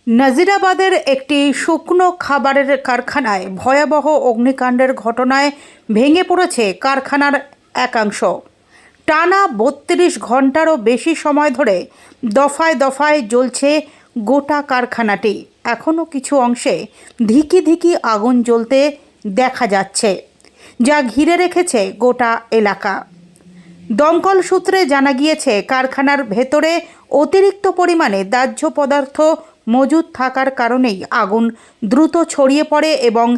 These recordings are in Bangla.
নাজিরাবাদের একটি শুকনো খাবারের কারখানায় ভয়াবহ অগ্নিকাণ্ডের ঘটনায় ভেঙে পড়েছে কারখানার একাংশ। টানা ৩২ ঘন্টারও বেশি সময় ধরে দফায় দফায় জ্বলছে গোটা কারখানাটি। এখনও কিছু অংশে ধিকি ধিকি আগুন জ্বলতে দেখা যাচ্ছে, যা ঘিরে রেখেছে গোটা এলাকা। দমকল সূত্রে জানা গিয়েছে, কারখানার ভেতরে অতিরিক্ত পরিমাণে দাহ্য পদার্থ মজুদ থাকার কারণেই আগুন দ্রুত ছড়িয়ে পড়ে এবং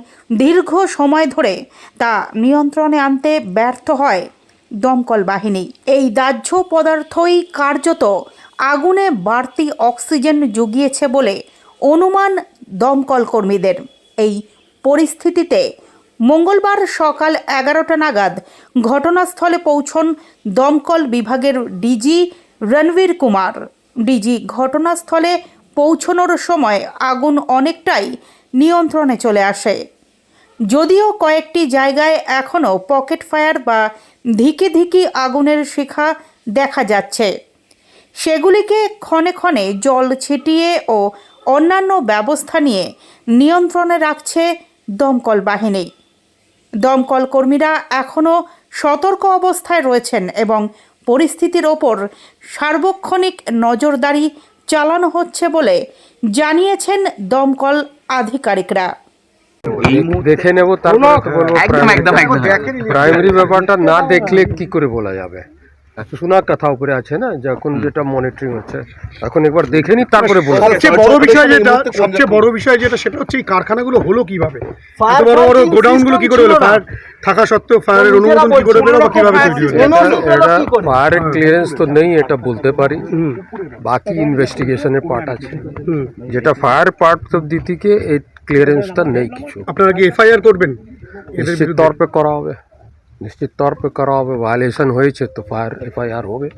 দীর্ঘ সময় ধরে তা নিয়ন্ত্রণে আনতে ব্যর্থ হয় দমকল বাহিনী। এই দাহ্য পদার্থই কার্যত আগুনে বাড়তি অক্সিজেন জুগিয়েছে বলে অনুমান দমকল কর্মীদের। এই পরিস্থিতিতে মঙ্গলবার সকাল 11টা নাগাদ ঘটনাস্থলে পৌঁছন দমকল বিভাগের ডিজি রণবীর কুমার। ডিজি ঘটনাস্থলে পৌঁছানোর সময় আগুন অনেকটাই নিয়ন্ত্রণে চলে আসে, যদিও কয়েকটি জায়গায় এখনও পকেট ফায়ার বা ধিকি ধিকি আগুনের শিখা দেখা যাচ্ছে। সেগুলিকে ক্ষণে ক্ষণে জল ছিটিয়ে ও অন্যান্য ব্যবস্থা নিয়ে নিয়ন্ত্রণে রাখছে দমকল বাহিনী। দমকল কর্মীরা এখনও সতর্ক অবস্থায় রয়েছেন এবং পরিস্থিতির ওপর সার্বক্ষণিক নজরদারি চালানো হচ্ছে বলে জানিয়েছেন দমকল আধিকারিকরা। দেখে নেব, তারপর প্রাইমারি ব্যাপারটা না দেখলে কি করে বলা যাবে। শোনার কথা উপরে আছে না, যখন যেটা মনিটরিং হচ্ছে এখন একবার দেখে নি, তারপরে বলা। সবচেয়ে বড় বিষয় যেটা সেটা হচ্ছে এই কারখানাগুলো হলো কিভাবে, এত বড় বড় গোডাউনগুলো কি করে হলো, ফায়ার থাকা সত্ত্বেও ফায়ারের অনুমোদন কি করে পেলো বা কিভাবে তৈরি হলো? এটা ফায়ারের ক্লিয়ারেন্স তো নেই, এটা বলতে পারি। বাকি ইনভেস্টিগেশনের পার্ট আছে, যেটা ফায়ার পার্ট অব্দি থেকে এই ক্লিয়ারেন্সটা নেই কিছু। আপনারা কি এফআইআর করবেন? নিশ্চিত তौर पे করা হবে, নিশ্চিত তौर पे করা হবে। ভায়োলেশন হয়েছে তো ফায়ার এফআইআর হবে।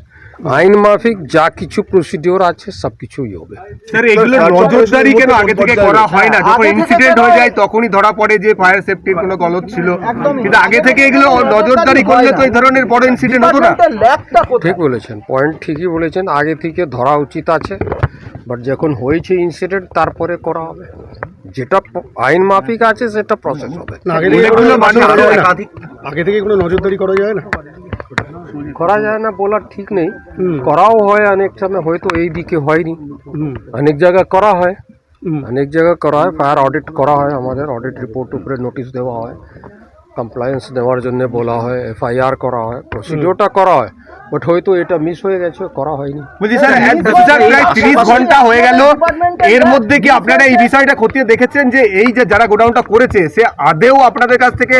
আইন মাফিক যা কিছু প্রসিডিওর আছে সব কিছুই হবে। স্যার, এগুলো নজরদারি কেন আগে থেকে করা হয় না? যখন ইনসিডেন্ট হয়ে যায় তখনই ধরা পড়ে যে ফায়ার সেফটির কোনো গলদ ছিল, কিন্তু আগে থেকে এগুলো নজরদারি করলে তো এই ধরনের বড় ইনসিডেন্ট হতো না। ঠিক বলেছেন, পয়েন্ট ঠিকই বলেছেন, আগে থেকে ধরা উচিত আছে, বাট যখন হয়েছে ইনসিডেন্ট তারপরে করা হবে। যেটা আইন মাফিক আছে সেটা প্রসেস হবে। আগে থেকে কোনো নজরদারি করা যায় না, করা যায় না বলার ঠিক নেই, করাও হয় অনেক সময়, হয়তো এই দিকে হয়নি, অনেক জায়গায় করা হয়, অনেক জায়গায় করা হয়। ফায়ার অডিট করা হয়, আমাদের অডিট রিপোর্ট উপরে নোটিশ দেওয়া হয়, কমপ্লায়েন্স দেওয়ার জন্য বলা হয়, এফআইআর করা হয়, প্রসিডিওরটা করা হয়, বাট হয়তো এটা মিস হয়ে গেছে, করা হয়নি। বুঝি স্যার, প্রায় 30 ঘন্টা হয়ে গেল, এর মধ্যে কি আপনারা এই বিষয়টা খতিয়ে দেখেছেন যে এই যে যারা গোডাউনটা করেছে সে আদেও আপনাদের কাছ থেকে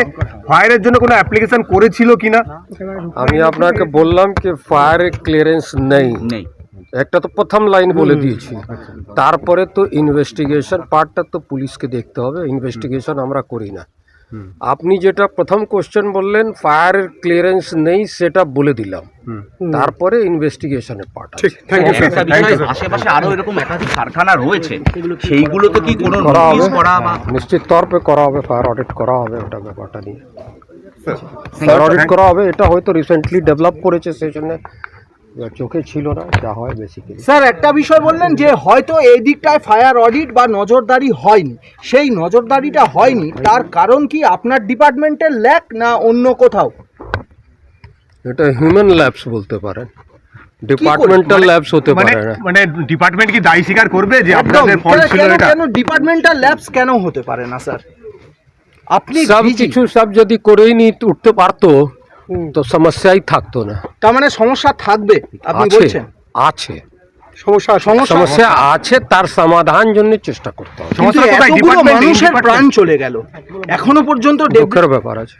ফায়ারের জন্য কোনো অ্যাপ্লিকেশন করেছিল কিনা? আমি আপনাকে বললাম কি ফায়ারের ক্লিয়ারেন্স নেই, একটা তো প্রথম লাইন বলে দিয়েছি। তারপরে তো ইনভেস্টিগেশন পার্টটা তো পুলিশকে দেখতে হবে, ইনভেস্টিগেশন আমরা করি না। আপনি যেটা প্রথম কোশ্চেন বললেন ফায়ারের ক্লিয়ারেন্স নেই, সেটা বলে দিলাম, তারপরে ইনভেস্টিগেশনের পার্ট আছে। আশেপাশে আরো এরকম একাধিক কারখানা রয়েছে, সেইগুলো তো কি কোনো করা হবে, নোটিশ করা বা নিশ্চিত তौर पे করা হবে, ফায়ার অডিট করা হবে, ওটা ব্যাপারটা নিয়ে ফায়ার অডিট করা হবে। এটা হয়তো রিসেন্টলি ডেভেলপ করেছে, সেই জন্য চোখে ছিল না, যা হয় বেসিক্যালি। স্যার, একটা বিষয় বললেন যে হয়তো এই দিকটায় ফায়ার অডিট বা নজরদারি হয়নি, সেই নজরদারিটা হয়নি তার কারণ কি আপনার ডিপার্টমেন্টের ল্যাক না অন্য কোথাও? এটা হিউম্যান ল্যাবস বলতে পারেন, ডিপার্টমেন্টাল ল্যাবস হতে পারে না। মানে ডিপার্টমেন্ট কি দায় স্বীকার করবে যে আপনাদের ফল্ট ছিল? এটা কেন ডিপার্টমেন্টাল ল্যাবস কেন হতে পারে না স্যার? আপনি সব কিছু সব যদি করেই নি উঠতে পারতো তো সমস্যাই থাকতো না। তার মানে সমস্যা থাকবে আপনি বলছেন? আছে সমস্যা আছে, তার সমাধান জন্য চেষ্টা করতে হবে। এতগুলো মানুষের প্রাণ চলে গেল, এখনো পর্যন্ত দুঃখের ব্যাপার আছে,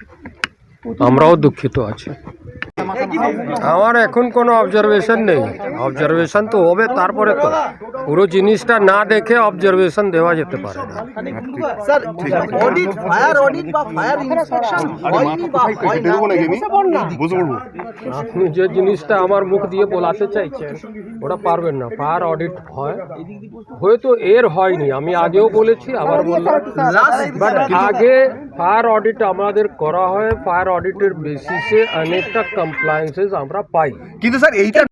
আমরাও দুঃখিত আছি। আমার এখন কোনো অবজারভেশন নেই, অবজারভেশন তো হবে তারপরে, তো পুরো জিনিসটা না দেখে অবজারভেশন দেওয়া যেতে পারে না। স্যার, অডিট, ফায়ার অডিট বা ফায়ার ইন্সপেকশন হয়নি বা হয় না, আপনি যে জিনিসটা আমার মুখ দিয়ে বলাতে চাইছেন ওটা পারবেন না। ফায়ার অডিট হয়, হয়তো এর হয়নি, আমি আগেও বলেছি, আবার বললাম, বাট আগে ফায়ার অডিট আমাদের করা হয়, ফায়ার অডিটের বেসিসে অনেকটা কমপ্লায়েন্সেস আমরা পাই। কিন্তু স্যার এইটা